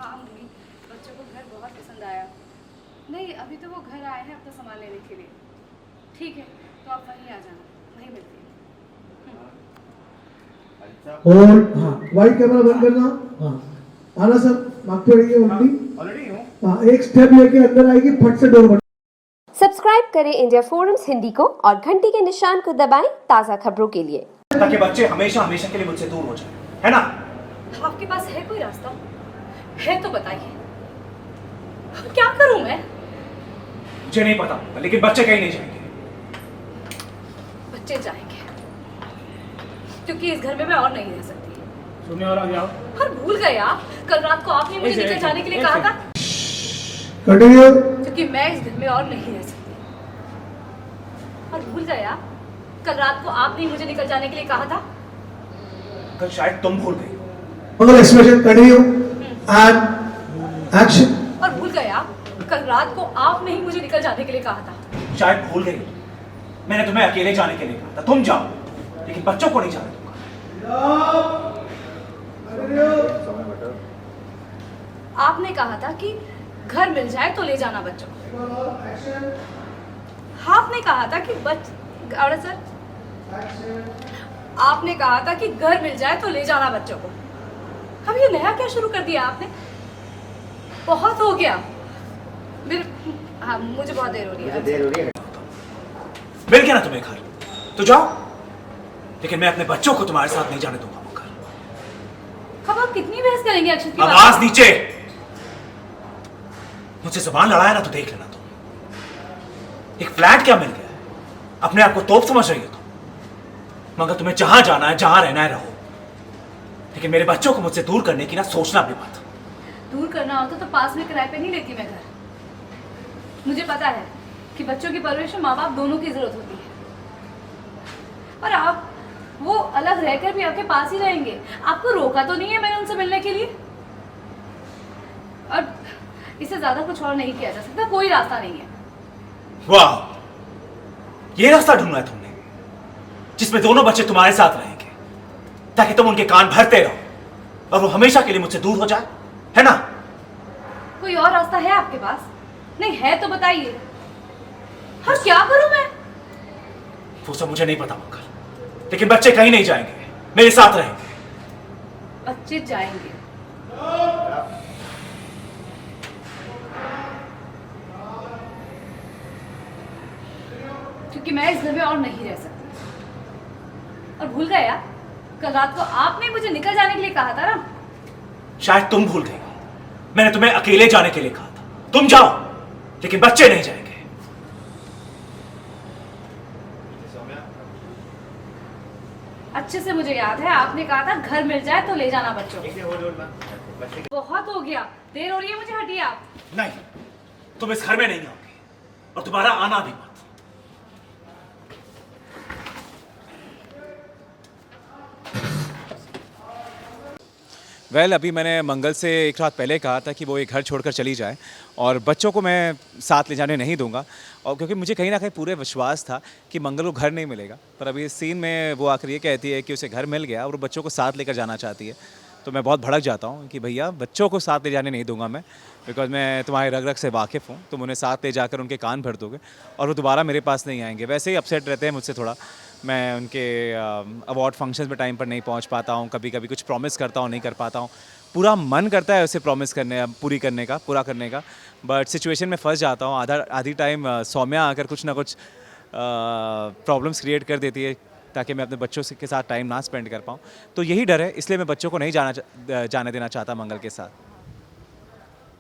हाँ मम्मी, बच्चों को घर बहुत पसंद आया। नहीं, अभी तो वो घर आए हैं अपना सामान लेने के लिए। ठीक है, तो आप वहीं आ जाना, वहीं मिलते हैं। और हाँ, वाइट कैमरा बंद करना। हाँ, आना सर, मांगते रहिए उल्टी। ऑलरेडी हूँ। हाँ, एक स्टेप लेके अंदर आएगी, फट से डोर बंद। सब्सक्राइब करें इंडिया फोरम्स हिंदी को और घंटी के निशान को दबाएं ताज़ा खबरों के लिए, ताकि बच्चे हमेशा हमेशा के लिए मुझसे दूर हो जाए, है ना? आपके पास है कोई रास्ता? है तो बताइए। क्या करूं मैं? मुझे नहीं पता, लेकिन बच्चे कहीं नहीं जाएंगे। बच्चे जाएंगे, क्योंकि इस घर में मैं और नहीं रह सकती। सुनने वाला जाओ। हर भूल गए आप, कल रात को आपने मुझे निकल जाने के लिए कहा था। कंटिन्यू। क्योंकि मैं इस घर में और नहीं रह सकती। और भूल गए आप, कल रात को आपने मुझे निकल जाने के लिए कहा था। कल शायद तुम भूल गई। मंगल एक्सप्रेशन कंटिन्यू एंड एक्शन। और भूल गए आप, कल रात को आपने ही मुझे निकल जाने के लिए कहा था। शायद भूल गई। मैंने तुम्हें अकेले जाने के लिए कहा था, तुम जाओ, लेकिन बच्चों को नहीं जाने दूंगा। आपने कहा था कि घर मिल जाए तो ले जाना बच्चों को। आपने कहा था कि और सर, आपने कहा था कि घर मिल जाए तो ले जाना बच्चों को। अब ये नया क्या शुरू कर दिया आपने? बहुत हो गया। हाँ, मुझे बहुत देर हो रही है। मिल गया ना तुम्हें घर, तो जाओ, लेकिन मैं अपने बच्चों को तुम्हारे साथ नहीं जाने दूंगा वो घर। अब आप कितनी बहस करेंगे अक्षत की बात? आवाज नीचे। मुझसे जुबान लड़ाया ना तो देख लेना तुम। एक फ्लैट क्या मिल गया है, अपने आप को तोप समझ रही हो तुम। मगर तुम्हें जहां जाना है, जहां रहना है रहो, लेकिन मेरे बच्चों को मुझसे दूर करने की ना सोचना भी मत। दूर करना होता तो पास में किराए पे नहीं लेती मैं घर। मुझे पता है कि बच्चों की परवरिश में माँ बाप दोनों की जरूरत होती है, और आप वो अलग रहकर भी आपके पास ही रहेंगे। आपको रोका तो नहीं है मैंने उनसे मिलने के लिए? और इससे ज्यादा कुछ और नहीं किया जा सकता, कोई रास्ता नहीं है। वाह, ये रास्ता ढूंढना है तुमने, जिसमें दोनों बच्चे तुम्हारे साथ रहेंगे, ताकि तुम उनके कान भरते रहो और वो हमेशा के लिए मुझसे दूर हो जाए, है ना? कोई और रास्ता है आपके पास? नहीं है तो बताइए। हाँ, क्या करूं मैं? वो सब मुझे नहीं पता मंगल, लेकिन बच्चे कहीं नहीं जाएंगे, मेरे साथ रहेंगे। बच्चे जाएंगे। क्योंकि मैं इस घर में और नहीं रह सकती। और भूल गया, कल रात को आपने मुझे निकल जाने के लिए कहा था ना। शायद तुम भूल गई, मैंने तुम्हें अकेले जाने के लिए कहा था। तुम जाओ, लेकिन बच्चे नहीं जाएंगे। अच्छे से मुझे याद है, आपने कहा था घर मिल जाए तो ले जाना बच्चों को। बहुत हो गया, देर हो रही है, मुझे हटिए आप। नहीं, तुम इस घर में नहीं आओगे और दोबारा आना भी मत। अभी मैंने मंगल से एक रात पहले कहा था कि वो ये घर छोड़कर चली जाए और बच्चों को मैं साथ ले जाने नहीं दूंगा, और क्योंकि मुझे कहीं ना कहीं पूरे विश्वास था कि मंगल को घर नहीं मिलेगा। पर अभी इस सीन में वो आकर ये कहती है कि उसे घर मिल गया और वो बच्चों को साथ लेकर जाना चाहती है। तो मैं बहुत भड़क जाता हूँ कि भैया, बच्चों को साथ ले जाने नहीं दूंगा मैं, बिकॉज मैं तुम्हारे रग रग से वाकिफ़ हूँ। तुम उन्हें साथ ले जाकर उनके कान भर दोगे और वो दोबारा मेरे पास नहीं आएंगे। वैसे ही अपसेट रहते हैं मुझसे थोड़ा। मैं उनके अवार्ड फंक्शंस में टाइम पर नहीं पहुँच पाता हूँ, कभी कभी कुछ प्रॉमिस करता हूँ, नहीं कर पाता हूँ। पूरा मन करता है उसे प्रॉमिस करने, पूरा करने का, बट सिचुएशन में फंस जाता हूँ। आधी टाइम सौम्या आकर कुछ ना कुछ प्रॉब्लम्स क्रिएट कर देती है ताकि मैं अपने बच्चों के साथ टाइम ना स्पेंड कर पाऊँ। तो यही डर है, इसलिए मैं बच्चों को नहीं जाने देना चाहता मंगल के साथ।